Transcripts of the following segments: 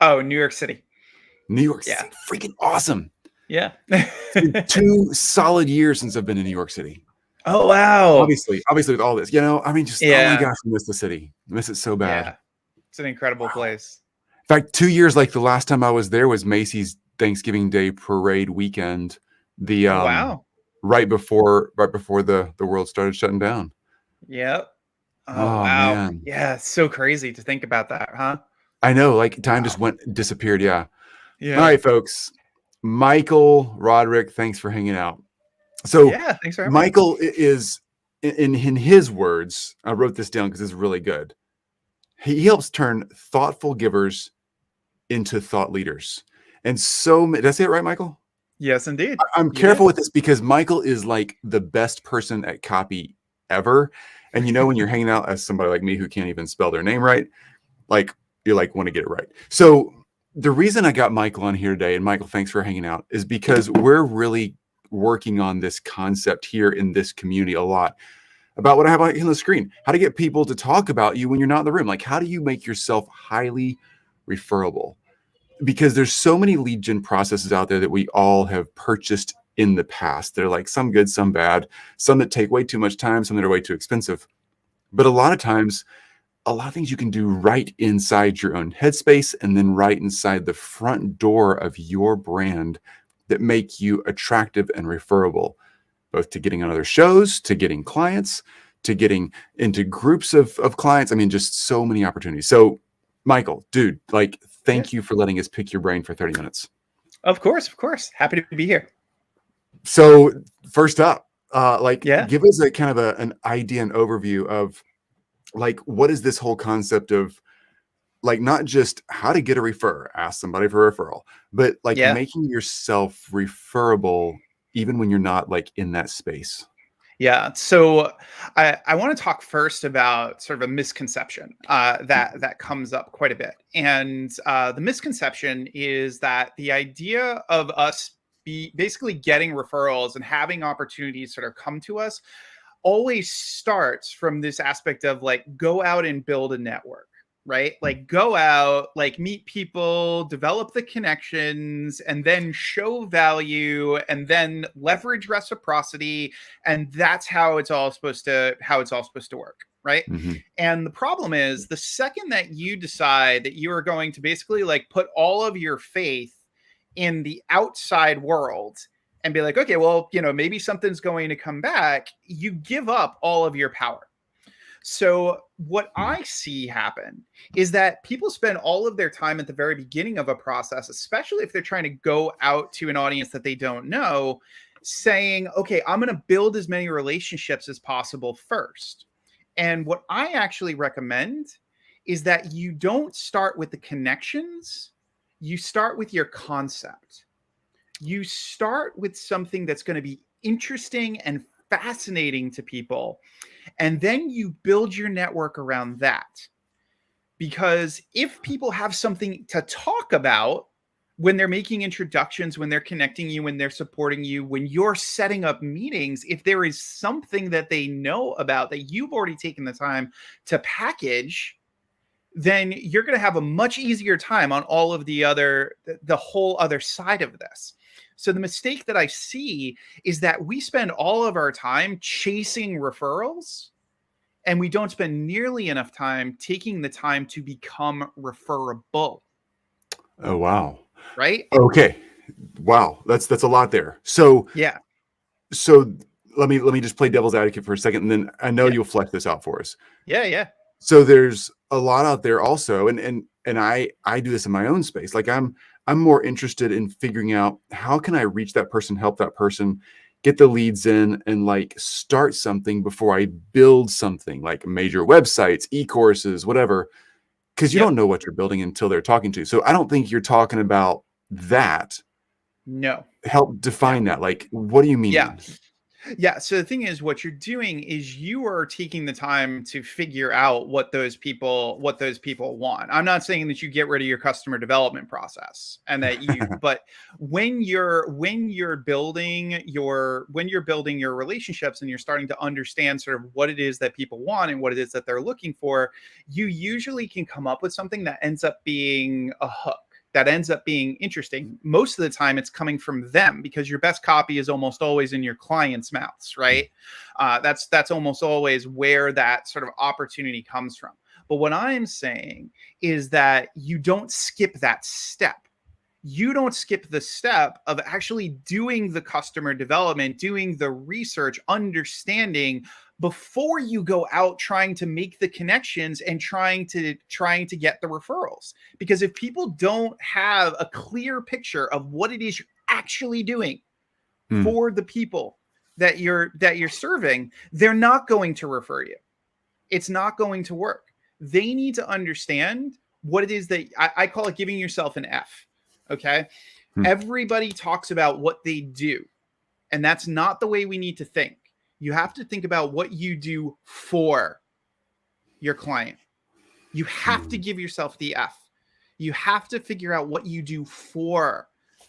Oh, New York City. New York Yeah. City, freaking awesome. Yeah. It's been 2 solid years since I've been in New York City. Oh, wow. Obviously with all this, I mean, just, oh my Yeah. gosh, I miss the city. I miss it so bad. Yeah. It's an incredible place. In fact, 2 years, like the last time I was there was Macy's Thanksgiving Day parade weekend. The Oh, wow. right before the world started shutting down. Yep. Oh, Oh wow. man. Yeah. It's so crazy to think about that, huh? I know, like time just Wow. disappeared. Yeah. All Yeah. right, folks. Michael Roderick, thanks for hanging out. So Yeah. Thanks for having me. Michael is in his words, I wrote this down because it's really good. He helps turn thoughtful givers into thought leaders. And so did I say it right, Michael? Yes, indeed. I'm You did. careful with this because Michael is like the best person at copy ever. And when you're hanging out as somebody like me who can't even spell their name right, like you want to get it right. So the reason I got Michael on here today, and Michael, thanks for hanging out, is because we're really working on this concept here in this community a lot about what I have on the screen, how to get people to talk about you when you're not in the room. Like, how do you make yourself highly referable? Because there's so many lead gen processes out there that we all have purchased in the past. They're like some good, some bad, some that take way too much time, some that are way too expensive. But a lot of times, a lot of things you can do right inside your own headspace and then right inside the front door of your brand that make you attractive and referable, both to getting on other shows, to getting clients, to getting into groups of clients. I mean, just so many opportunities. So Michael, dude, like, thank you for letting us pick your brain for 30 minutes. Of course. Happy to be here. So first up, give us a kind of an idea and overview of like, what is this whole concept of like, not just how to get a refer, ask somebody for a referral, but like making yourself referable even when you're not like in that space. Yeah. So I want to talk first about sort of a misconception that comes up quite a bit. And the misconception is that the idea of us basically getting referrals and having opportunities sort of come to us always starts from this aspect of like, go out and build a network. Right? Like go out, like meet people, develop the connections, and then show value and then leverage reciprocity. And that's how it's all supposed to work. Right. Mm-hmm. And the problem is the second that you decide that you are going to basically like put all of your faith in the outside world and be like, okay, well, maybe something's going to come back, you give up all of your power. So what I see happen is that people spend all of their time at the very beginning of a process, especially if they're trying to go out to an audience that they don't know, saying, okay, I'm going to build as many relationships as possible first. And what I actually recommend is that you don't start with the connections. You start with your concept. You start with something that's going to be interesting and fascinating to people. And then you build your network around that. Because if people have something to talk about when they're making introductions, when they're connecting you, when they're supporting you, when you're setting up meetings, if there is something that they know about that you've already taken the time to package, then you're going to have a much easier time on all of the whole other side of this. So the mistake that I see is that we spend all of our time chasing referrals and we don't spend nearly enough time taking the time to become referable. Oh, wow. Right? Okay. Wow. That's a lot there. So, yeah. So let me just play devil's advocate for a second. And then I know you'll flesh this out for us. Yeah. So there's a lot out there also. And I do this in my own space. Like I'm more interested in figuring out how can I reach that person, help that person, get the leads in and like start something before I build something like major websites, e-courses, whatever, because you don't know what you're building until they're talking to you. So I don't think you're talking about that. No. Help define that. Like, what do you mean? Yeah. So the thing is, what you're doing is you are taking the time to figure out what those people want. I'm not saying that you get rid of your customer development process and that you, but when you're building your relationships and you're starting to understand sort of what it is that people want and what it is that they're looking for, you usually can come up with something that ends up being a hook. that ends up being interesting, most of the time it's coming from them, because your best copy is almost always in your client's mouths, right? That's almost always where that sort of opportunity comes from. But what I'm saying is that you don't skip that step. You don't skip the step of actually doing the customer development, doing the research, understanding before you go out trying to make the connections and trying to get the referrals. Because if people don't have a clear picture of what it is you're actually doing for the people that you're serving, they're not going to refer you. It's not going to work. They need to understand what it is that I call it giving yourself an F. Okay. Everybody talks about what they do, and that's not the way we need to think. You have to think about what you do for your client. You have to give yourself the F. You have to figure out what you do for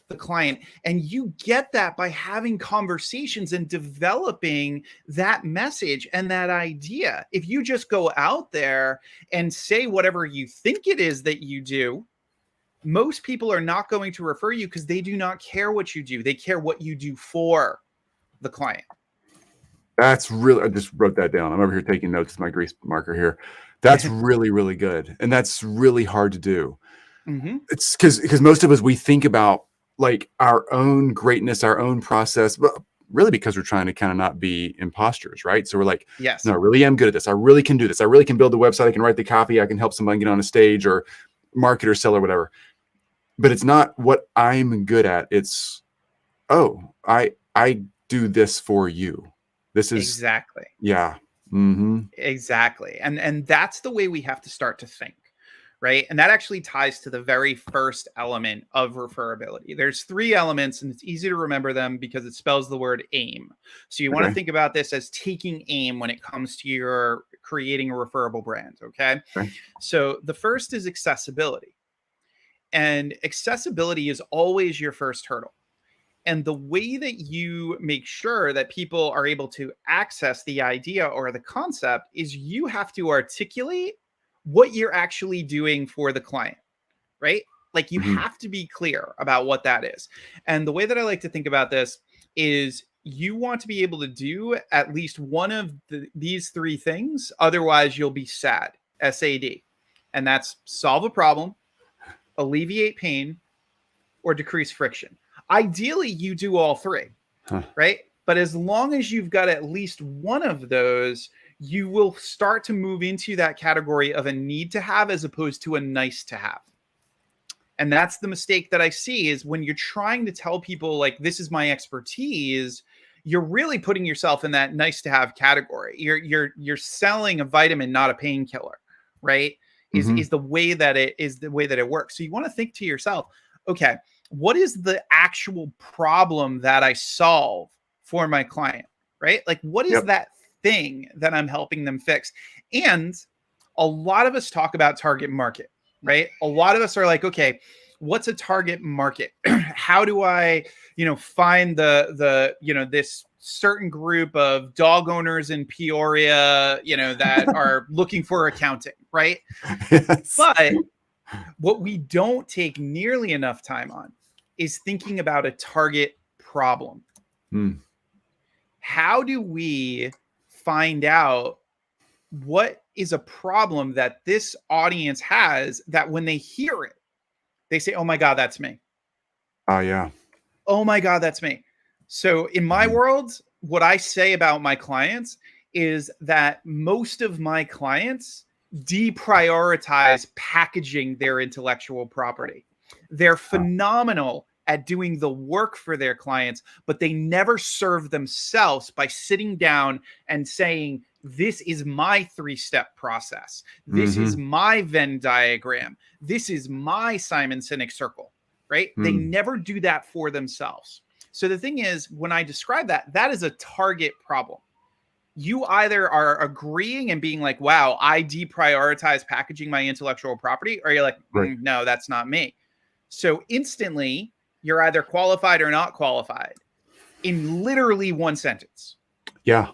the client. And you get that by having conversations and developing that message and that idea. If you just go out there and say whatever you think it is that you do, most people are not going to refer you because they do not care what you do. They care what you do for the client. That's really, I just wrote that down. I'm over here taking notes with my grease marker here. That's really, really good. And that's really hard to do. It's because most of us, we think about like our own greatness, our own process, but really because we're trying to kind of not be imposters, right? So we're like, yes, no, I really am good at this. I really can do this. I really can build the website. I can write the copy. I can help somebody get on a stage or market or sell or whatever. But it's not what I'm good at. It's, oh, I do this for you. This is exactly. Yeah. Exactly. And that's the way we have to start to think, right? And that actually ties to the very first element of referability. There's 3 elements, and it's easy to remember them because it spells the word aim. So you want to think about this as taking aim when it comes to your creating a referable brand. Okay. So the first is accessibility. And accessibility is always your first hurdle. And the way that you make sure that people are able to access the idea or the concept is you have to articulate what you're actually doing for the client, right? Like you have to be clear about what that is. And the way that I like to think about this is you want to be able to do at least one of these 3 things. Otherwise, you'll be sad, SAD. And that's solve a problem, alleviate pain, or decrease friction. Ideally, you do all 3, right? But as long as you've got at least one of those, you will start to move into that category of a need to have as opposed to a nice to have. And that's the mistake that I see is when you're trying to tell people like, this is my expertise, you're really putting yourself in that nice to have category. You're selling a vitamin, not a painkiller, right? Is the way that it works. So you want to think to yourself, okay, what is the actual problem that I solve for my client, right? Like, what is that thing that I'm helping them fix? And a lot of us talk about target market, right? A lot of us are like, okay, what's a target market? How do I, find the this certain group of dog owners in Peoria, that are looking for accounting, right? But what we don't take nearly enough time on is thinking about a target problem. How do we find out what is a problem that this audience has that when they hear it, they say, oh my God, that's me. Oh, yeah. Oh my God, that's me. So in my world, what I say about my clients is that most of my clients deprioritize packaging their intellectual property. They're phenomenal at doing the work for their clients, but they never serve themselves by sitting down and saying, this is my 3-step process. This is my Venn diagram. This is my Simon Sinek circle, right? They never do that for themselves. So the thing is, when I describe that, that is a target problem. You either are agreeing and being like, wow, I deprioritize packaging my intellectual property, or you're like, no, that's not me. So instantly, you're either qualified or not qualified in literally one sentence. Yeah,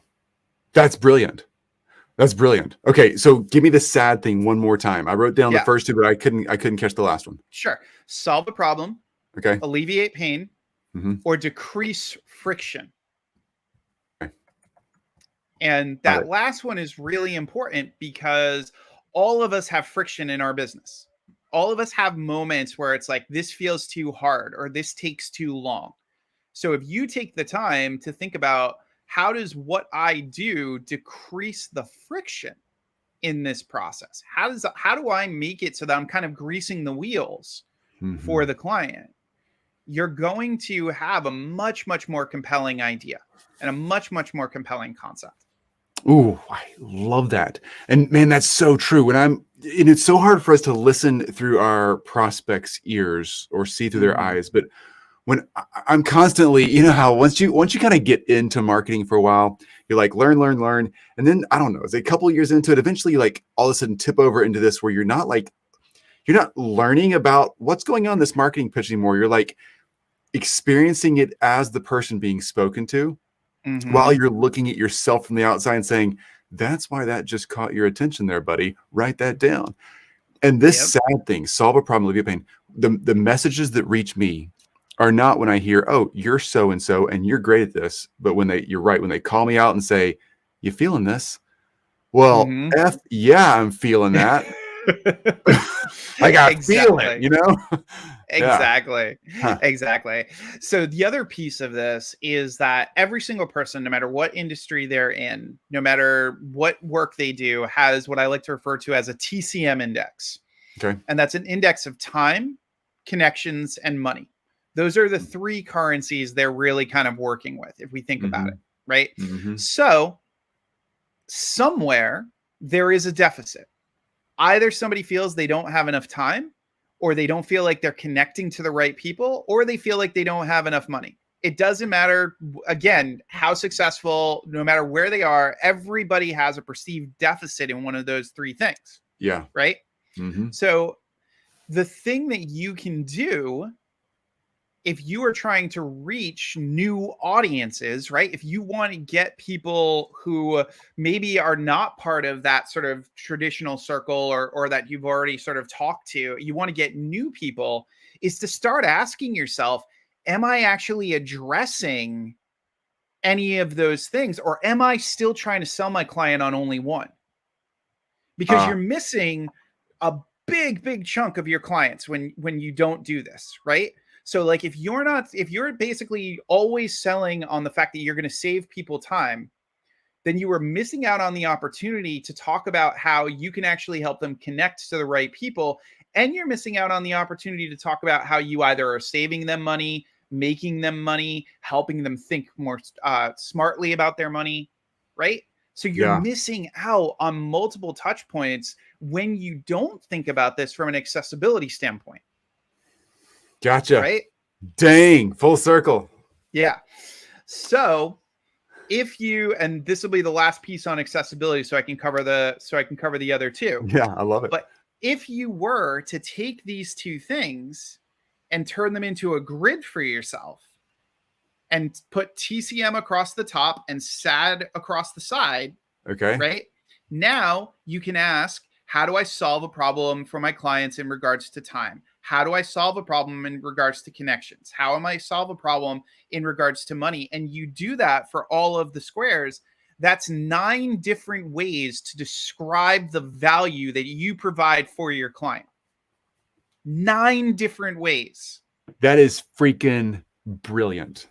that's brilliant. That's brilliant. Okay, so give me the sad thing one more time. I wrote down the first 2, but I couldn't catch the last one. Sure. solve a problem, Okay. alleviate pain, Mm-hmm. or decrease friction. Okay. And Got that it. last one is really important because all of us have friction in our business. All of us have moments where it's like, this feels too hard or this takes too long. So if you take the time to think about how does what I do decrease the friction in this process? How do I make it so that I'm kind of greasing the wheels Mm-hmm. for the client? You're going to have a much, much more compelling idea and a much, much more compelling concept. Ooh, I love that. And man, that's so true. And it's so hard for us to listen through our prospects' ears or see through their eyes. But when I'm constantly, you know how once you kind of get into marketing for a while, you're like learn. And then I don't know, as a couple of years into it, eventually you like all of a sudden tip over into this where you're not learning about what's going on in this marketing pitch anymore. You're like experiencing it as the person being spoken to. While you're looking at yourself from the outside and saying, that's why that just caught your attention there, buddy. Write that down. And this sad thing, solve a problem, alleviate pain. The messages that reach me are not when I hear, oh, you're so-and-so and you're great at this. But you're right, when they call me out and say, you feeling this? Well, yeah, I'm feeling that. I got to feel it, you know? Exactly. Huh. Exactly. So the other piece of this is that every single person, no matter what industry they're in, no matter what work they do, has what I like to refer to as a TCM index. Okay. And that's an index of time, connections, and money. Those are the three currencies they're really kind of working with, if we think about it, right? So somewhere there is a deficit. Either somebody feels they don't have enough time, or they don't feel like they're connecting to the right people, or they feel like they don't have enough money. It doesn't matter, again, how successful, no matter where they are, everybody has a perceived deficit in one of those three things. Yeah. Right? So the thing that you can do if you are trying to reach new audiences, right? If you want to get people who maybe are not part of that sort of traditional circle or that you've already sort of talked to, you want to get new people, is to start asking yourself, am I actually addressing any of those things? Or am I still trying to sell my client on only one? Because you're missing a big chunk of your clients when you don't do this, right? So like if you're basically always selling on the fact that you're going to save people time, then you are missing out on the opportunity to talk about how you can actually help them connect to the right people. And you're missing out on the opportunity to talk about how you either are saving them money, making them money, helping them think more smartly about their money, right? So you're missing out on multiple touch points when you don't think about this from an accessibility standpoint. Gotcha. Right? Dang, full circle. Yeah. So and this will be the last piece on accessibility so I can cover the other two. Yeah, I love it. But if you were to take these two things and turn them into a grid for yourself and put TCM across the top and SAD across the side, okay, right? Now you can ask, how do I solve a problem for my clients in regards to time? How do I solve a problem in regards to connections? How am I solve a problem in regards to money? And you do that for all of the squares. That's 9 different ways to describe the value that you provide for your client. 9 different ways. That is freaking brilliant.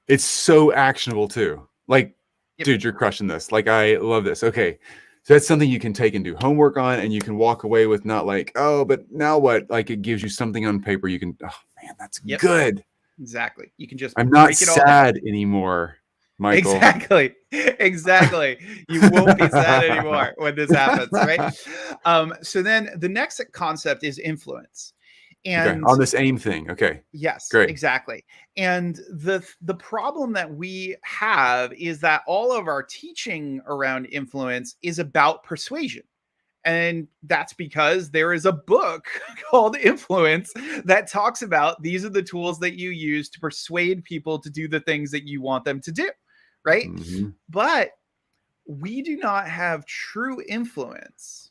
It's so actionable too. Like, dude, you're crushing this. Like, I love this. Okay. So that's something you can take and do homework on, and you can walk away with not like, oh, but now what? Like, it gives you something on paper. You can, oh man, that's good. Exactly. You can just I'm not sad anymore, Michael. Exactly. You won't be sad anymore when this happens, right? So then the next concept is influence. And on this AIM thing. Okay. Yes, great. Exactly. And the problem that we have is that all of our teaching around influence is about persuasion. And that's because there is a book called Influence that talks about these are the tools that you use to persuade people to do the things that you want them to do, right? But we do not have true influence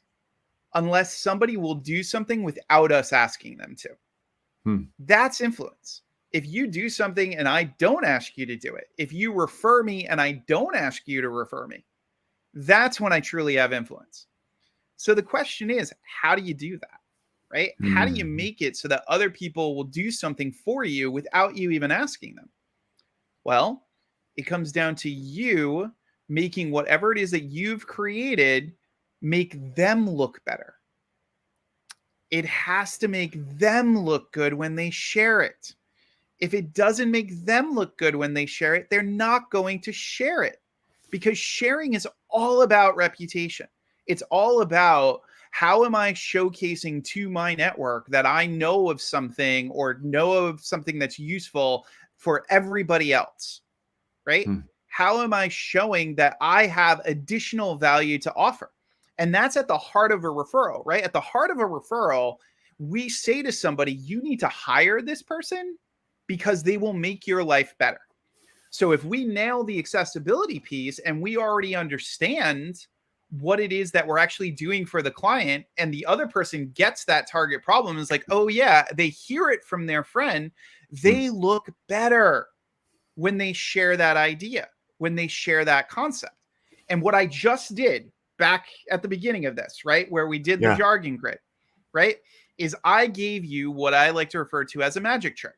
unless somebody will do something without us asking them to. That's influence. If you do something and I don't ask you to do it, if you refer me and I don't ask you to refer me, that's when I truly have influence. So the question is, how do you do that? Right? How do you make it so that other people will do something for you without you even asking them? Well, it comes down to you making whatever it is that you've created make them look better. It has to make them look good when they share it. If it doesn't make them look good when they share it, they're not going to share it, because sharing is all about reputation. It's all about, how am I showcasing to my network that I know of something, or know of something that's useful for everybody else, right? How am I showing that I have additional value to offer? And that's at the heart of a referral, right? At the heart of a referral, we say to somebody, you need to hire this person because they will make your life better. So if we nail the accessibility piece and we already understand what it is that we're actually doing for the client, and the other person gets that target problem, is like, oh yeah, they hear it from their friend, they look better when they share that idea, when they share that concept. And what I just did back at the beginning of this, right, where we did the jargon grid, right, is I gave you what I like to refer to as a magic trick.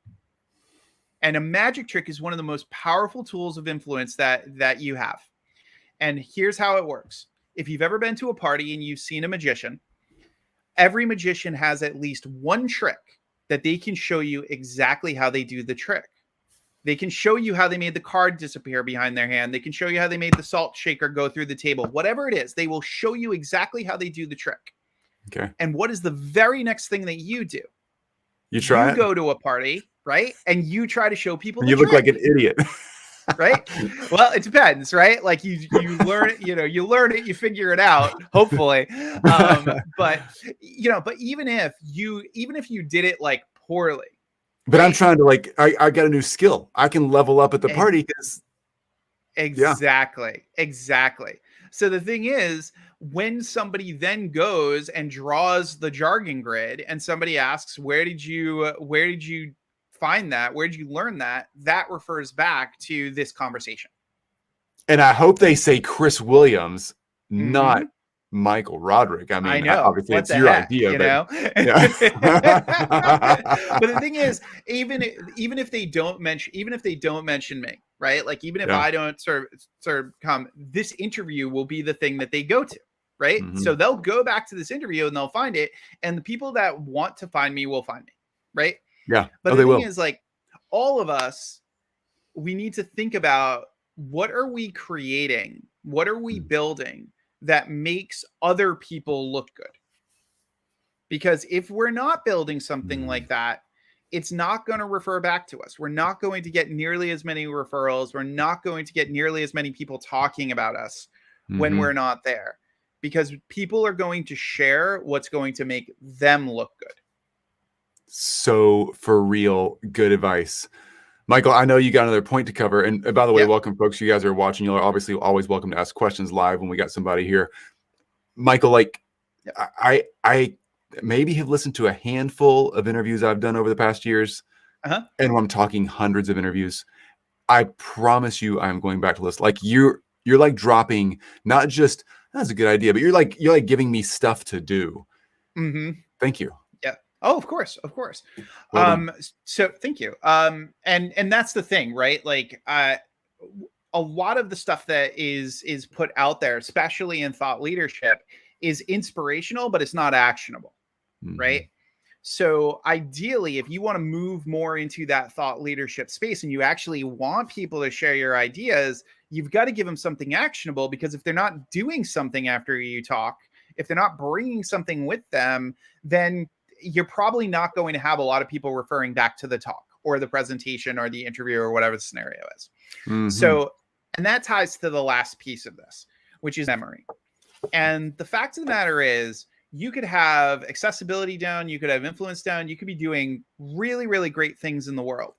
And a magic trick is one of the most powerful tools of influence that you have. And here's how it works. If you've ever been to a party and you've seen a magician, every magician has at least one trick that they can show you exactly how they do the trick. They can show you how they made the card disappear behind their hand. They can show you how they made the salt shaker go through the table. Whatever it is, they will show you exactly how they do the trick. Okay. And what is the very next thing that you do? You try it? Go to a party, right? And you try to show people you look like an idiot. Right? Well, it depends, right? Like you learn it, you learn it, you figure it out, hopefully. But even if you did it like poorly. But right? I'm trying to I got a new skill. I can level up at the party because Exactly. So the thing is, when somebody then goes and draws the jargon grid and somebody asks, where did you find that? Where did you learn that? That refers back to this conversation. And I hope they say Chris Williams, not Michael Roderick. I mean, I know. Obviously it's your idea, know? Yeah. But the thing is, even if they don't mention me, right? Like, even if I don't sort of come, this interview will be the thing that they go to, right? So they'll go back to this interview and they'll find it. And the people that want to find me will find me, right? Yeah. But the thing is, like, all of us, we need to think about, what are we creating? What are we building that makes other people look good? Because if we're not building something like that, it's not going to refer back to us. We're not going to get nearly as many referrals. We're not going to get nearly as many people talking about us when we're not there, because people are going to share what's going to make them look good. So for real, good advice. Michael, I know you got another point to cover. And by the way, welcome, folks. You guys are watching. You're obviously always welcome to ask questions live when we got somebody here. Michael, I maybe have listened to a handful of interviews I've done over the past years. And I'm talking hundreds of interviews. I promise you I'm going back to listen. Like, you're like dropping, not just, that's a good idea, but you're like giving me stuff to do. Thank you. Oh, of course. Well so thank you. And that's the thing, right? Like, a lot of the stuff that is put out there, especially in thought leadership, is inspirational, but it's not actionable, right? So ideally, if you want to move more into that thought leadership space and you actually want people to share your ideas, you've got to give them something actionable, because if they're not doing something after you talk, if they're not bringing something with them, then you're probably not going to have a lot of people referring back to the talk or the presentation or the interview or whatever the scenario is. So, and that ties to the last piece of this, which is memory. And the fact of the matter is, you could have accessibility down, you could have influence down, you could be doing really, really great things in the world.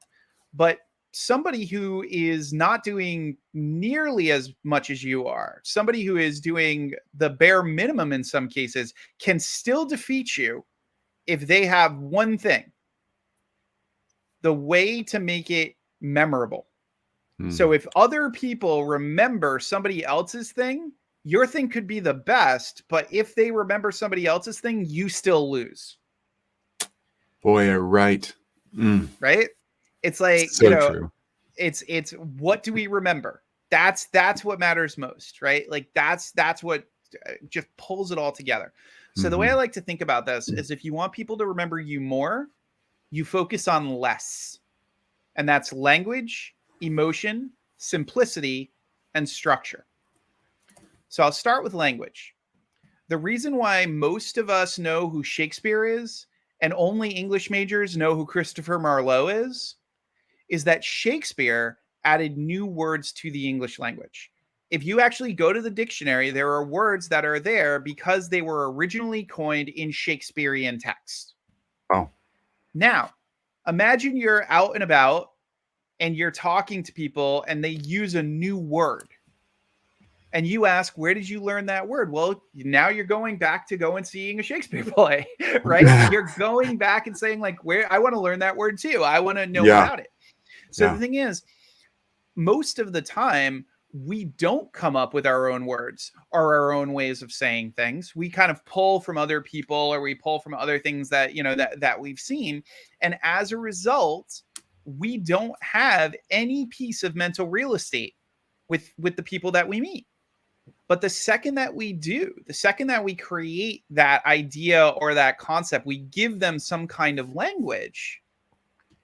But somebody who is not doing nearly as much as you are, somebody who is doing the bare minimum in some cases, can still defeat you if they have one thing. the way to make it memorable. Hmm. So if other people remember somebody else's thing, your thing could be the best, but if they remember somebody else's thing, you still lose. Boy, you're right. Right? It's like, So true. it's what do we remember? That's what matters most, right? Like that's what just pulls it all together. So the way I like to think about this is if you want people to remember you more, you focus on less. And that's language, emotion, simplicity, and structure. So I'll start with language. The reason why most of us know who Shakespeare is and only English majors know who Christopher Marlowe is that Shakespeare added new words to the English language. If you actually go to the dictionary, there are words that are there because they were originally coined in Shakespearean text. Oh. Now, imagine you're out and about and you're talking to people and they use a new word. And you ask, where did you learn that word? Well, now you're going back to go and seeing a Shakespeare play, right? You're going back and saying, like, where I want to learn that word too. I want to know about it. So the thing is, most of the time, we don't come up with our own words or our own ways of saying things. We kind of pull from other people or we pull from other things that, you know, that we've seen. And as a result, we don't have any piece of mental real estate with the people that we meet. But the second that we do, the second that we create that idea or that concept, we give them some kind of language.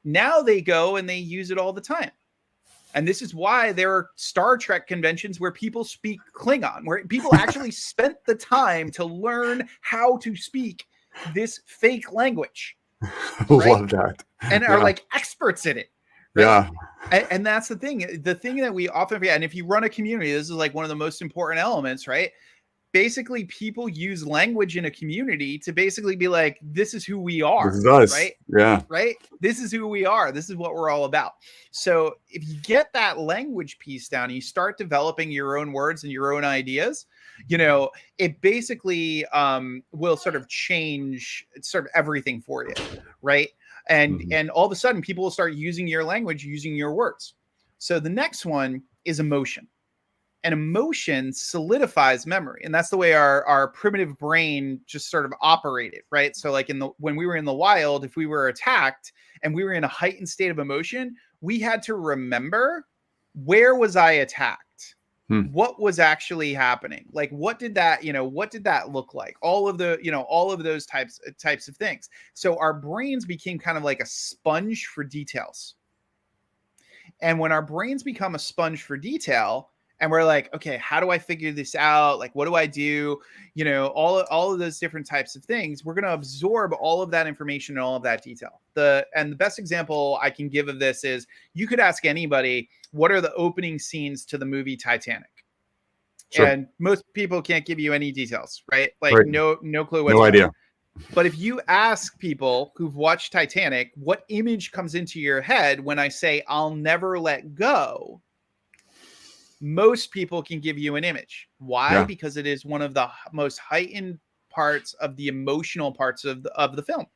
Now they go and they use it all the time. And this is why there are Star Trek conventions where people speak Klingon, where people actually spent the time to learn how to speak this fake language. Right? Love that. And are like experts in it. Right? Yeah. And that's the thing that we often forget. And if you run a community, this is like one of the most important elements, right? Basically, people use language in a community to basically be like, this is who we are. This is us. Right? Yeah. Right? This is who we are. This is what we're all about. So if you get that language piece down, you start developing your own words and your own ideas, you know, it basically will sort of change sort of everything for you. Right? And all of a sudden, people will start using your language, using your words. So the next one is emotion. And emotion solidifies memory. And that's the way our primitive brain just sort of operated, right? So like when we were in the wild, if we were attacked and we were in a heightened state of emotion, we had to remember, where was I attacked? What was actually happening? Like, what did that look like? All of those types of things. So our brains became kind of like a sponge for details. And when our brains become a sponge for detail, and we're like, okay, how do I figure this out? Like, what do I do? You know, all of those different types of things, we're going to absorb all of that information and all of that detail. And the best example I can give of this is you could ask anybody, what are the opening scenes to the movie Titanic? Sure. And most people can't give you any details, right? Like no clue whatsoever. No idea. But if you ask people who've watched Titanic, what image comes into your head when I say, I'll never let go? Most people can give you an image. Why? Yeah. Because it is one of the most heightened parts of the emotional parts of the film.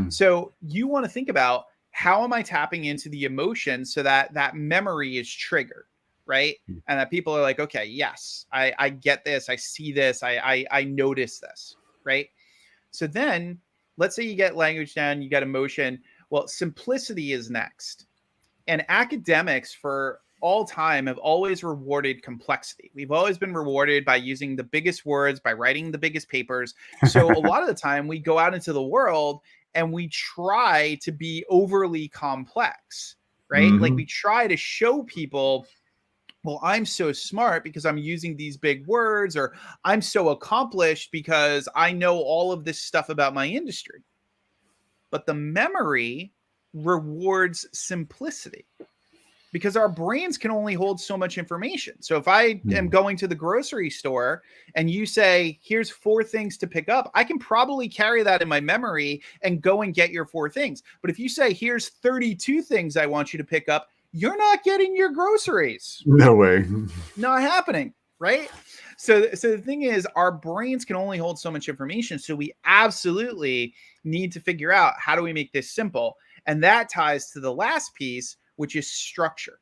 So you want to think about, how am I tapping into the emotion so that that memory is triggered, right? And that people are like, okay, yes, I get this. I see this. I notice this, right? So then let's say you get language down, you get emotion. Well, simplicity is next. And academics for all time have always rewarded complexity. We've always been rewarded by using the biggest words, by writing the biggest papers. So a lot of the time we go out into the world and we try to be overly complex, right? Like we try to show people, well, I'm so smart because I'm using these big words, or I'm so accomplished because I know all of this stuff about my industry. But the memory rewards simplicity, because our brains can only hold so much information. So if I am going to the grocery store and you say, here's 4 things to pick up, I can probably carry that in my memory and go and get your 4 things. But if you say, here's 32 things I want you to pick up, you're not getting your groceries. No way. Not happening, right? So the thing is, our brains can only hold so much information. So we absolutely need to figure out, how do we make this simple? And that ties to the last piece, which is structure.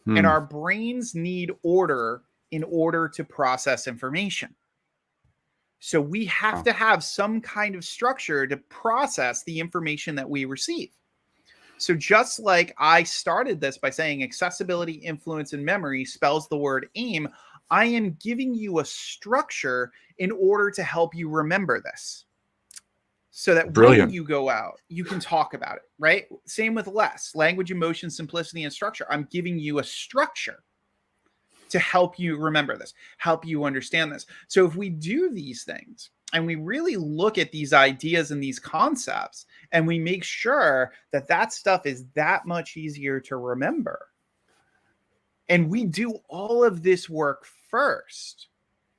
And our brains need order in order to process information. So we have to have some kind of structure to process the information that we receive. So just like I started this by saying accessibility, influence, and memory spells the word AIM, I am giving you a structure in order to help you remember this. So that when you go out, you can talk about it, right? Same with less language, emotion, simplicity, and structure. I'm giving you a structure to help you remember this, help you understand this. So if we do these things and we really look at these ideas and these concepts and we make sure that that stuff is that much easier to remember, and we do all of this work first,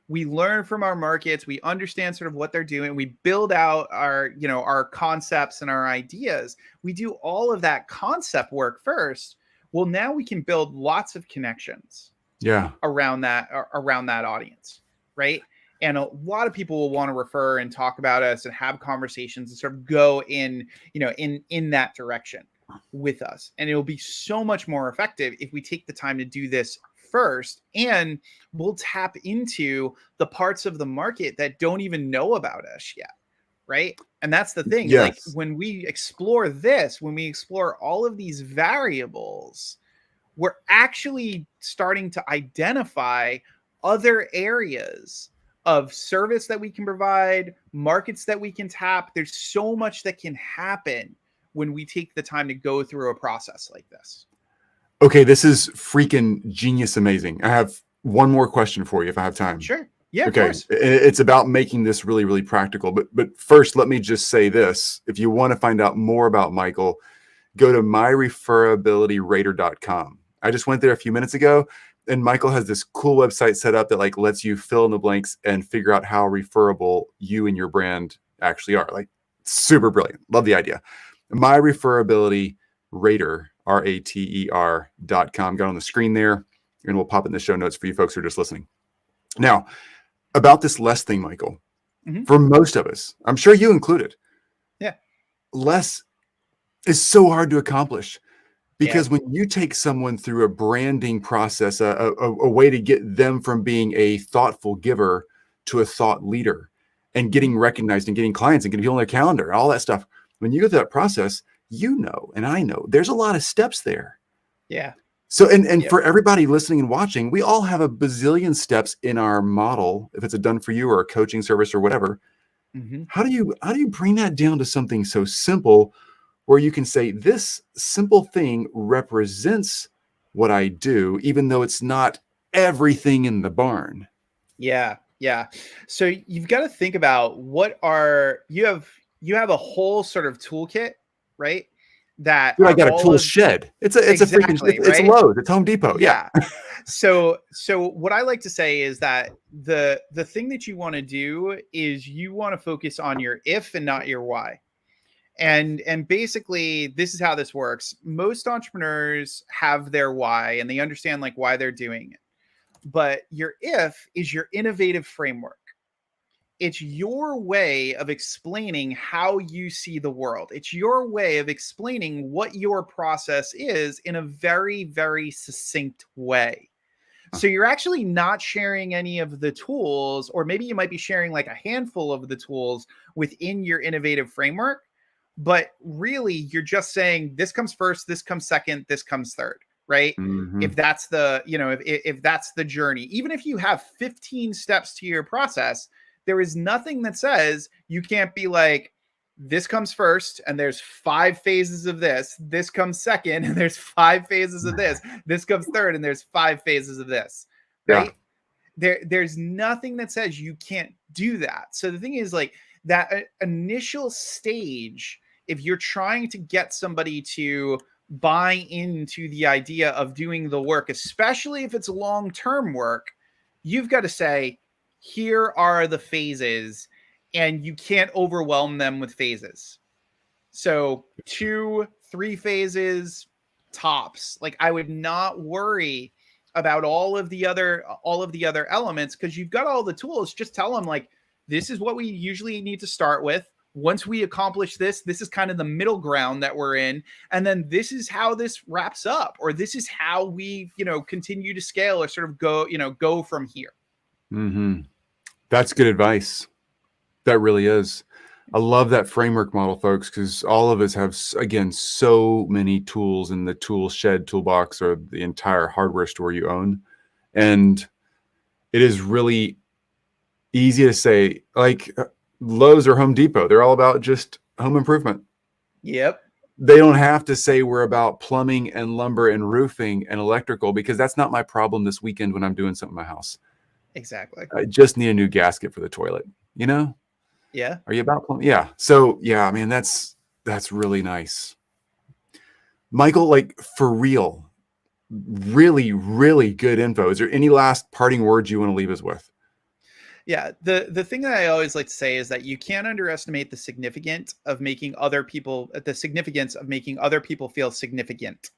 we learn from our markets, we understand sort of what they're doing, we build out our, you know, our concepts and our ideas. We do all of that concept work first. Well, now we can build lots of connections around that audience, right? And a lot of people will want to refer and talk about us and have conversations and sort of go in, you know, in that direction with us. And it'll be so much more effective if we take the time to do this first, and we'll tap into the parts of the market that don't even know about us yet, right? And that's the thing. Like when we explore this, when we explore all of these variables, we're actually starting to identify other areas of service that we can provide, markets that we can tap. There's so much that can happen when we take the time to go through a process like this. Okay, this is freaking genius amazing. I have one more question for you if I have time. Sure. Yeah, okay. Of course. It's about making this really, really practical. But first, let me just say this. If you want to find out more about Michael, go to myreferabilityrater.com. I just went there a few minutes ago, and Michael has this cool website set up that like lets you fill in the blanks and figure out how referable you and your brand actually are. Like super brilliant. Love the idea. Myreferabilityrater, rater.com. Got on the screen there, and we'll pop it in the show notes for you folks who are just listening. Now, about this less thing, Michael, for most of us, I'm sure you included, less is so hard to accomplish because when you take someone through a branding process, a way to get them from being a thoughtful giver to a thought leader and getting recognized and getting clients and getting people on their calendar, all that stuff, when you go through that process, you know, and I know there's a lot of steps there. Yeah. So, and for everybody listening and watching, we all have a bazillion steps in our model. If it's a done for you or a coaching service or whatever, how do you bring that down to something so simple where you can say this simple thing represents what I do, even though it's not everything in the barn? Yeah. So you've got to think about you have a whole sort of toolkit, right? That I got a tool shed. It's a freaking, it's Lowe's, it's Home Depot. Yeah. So what I like to say is that the thing that you want to do is you want to focus on your if and not your why. And basically this is how this works. Most entrepreneurs have their why and they understand like why they're doing it. But your if is your innovative framework. It's your way of explaining how you see the world. It's your way of explaining what your process is in a very, very succinct way. So you're actually not sharing any of the tools, or maybe you might be sharing like a handful of the tools within your innovative framework. But really, you're just saying this comes first, this comes second, this comes third, right? If that's the, you know, if that's the journey, even if you have 15 steps to your process, there is nothing that says you can't be like, this comes first and there's 5 phases of this. This comes second and there's 5 phases of this. This comes third and there's 5 phases of this, right? There's nothing that says you can't do that. So the thing is like that initial stage, if you're trying to get somebody to buy into the idea of doing the work, especially if it's long-term work, you've got to say, here are the phases, and you can't overwhelm them with phases. So 2-3 phases tops. Like I would not worry about all of the other elements because you've got all the tools. Just tell them like, this is what we usually need to start with. Once we accomplish this, this is kind of the middle ground that we're in. And then this is how this wraps up, or this is how we, continue to scale or sort of go from here. Mm-hmm. That's good advice. That really is. I love that framework model, folks, because all of us have, again, so many tools in the tool shed, toolbox, or the entire hardware store you own. And it is really easy to say, like Lowe's or Home Depot, they're all about just home improvement. Yep. They don't have to say we're about plumbing and lumber and roofing and electrical, because that's not my problem this weekend when I'm doing something in my house. Exactly. I just need a new gasket for the toilet, Yeah. Are you about plumbing? Yeah. So yeah, I mean, that's really nice. Michael, like, for real, really, really good info. Is there any last parting words you want to leave us with? Yeah. The thing that I always like to say is that you can't underestimate the significance of making other people feel significant.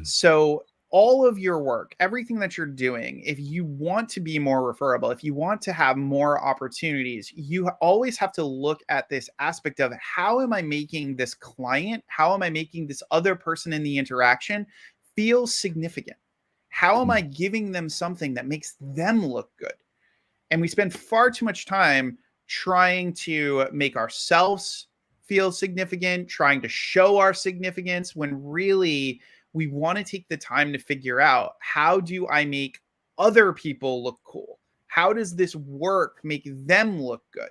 So all of your work, everything that you're doing, if you want to be more referable, if you want to have more opportunities, you always have to look at this aspect of, how am I making this client, how am I making this other person in the interaction feel significant? How am I giving them something that makes them look good? And we spend far too much time trying to make ourselves feel significant, trying to show our significance, when really we want to take the time to figure out, how do I make other people look cool? How does this work make them look good?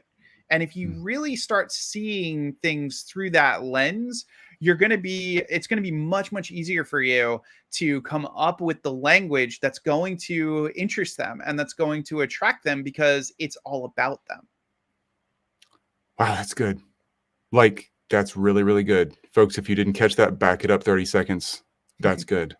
And if you really start seeing things through that lens, it's going to be much, much easier for you to come up with the language that's going to interest them and that's going to attract them, because it's all about them. Wow, that's good. Like, that's really, really good. Folks, if you didn't catch that, back it up 30 seconds. That's good.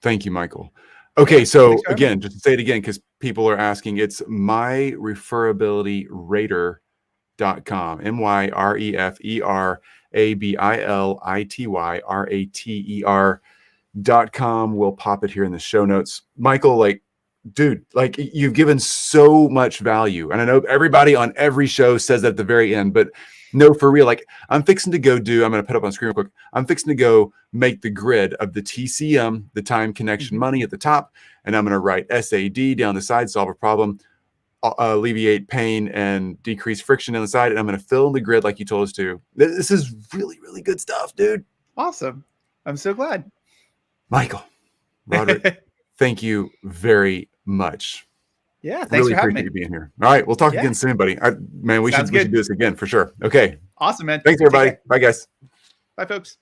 Thank you, Michael. Okay, so again, just to say it again, because people are asking, it's myreferabilityrater.com. myreferabilityrater.com. We'll pop it here in the show notes. Michael, like, dude, like, you've given so much value. And I know everybody on every show says that at the very end, but no, for real, like, I'm going to put up on screen real quick. I'm fixing to go make the grid of the TCM, the time, connection, money at the top. And I'm going to write SAD down the side, solve a problem, alleviate pain, and decrease friction on the side. And I'm going to fill in the grid like you told us to. This is really, really good stuff, dude. Awesome. I'm so glad. Michael Roderick, thank you very much. Yeah, thanks really for having appreciate me. you being here. All right, we'll talk again soon, buddy. We should do this again for sure. Okay. Awesome, man. Thanks, everybody. Bye, guys. Bye, folks.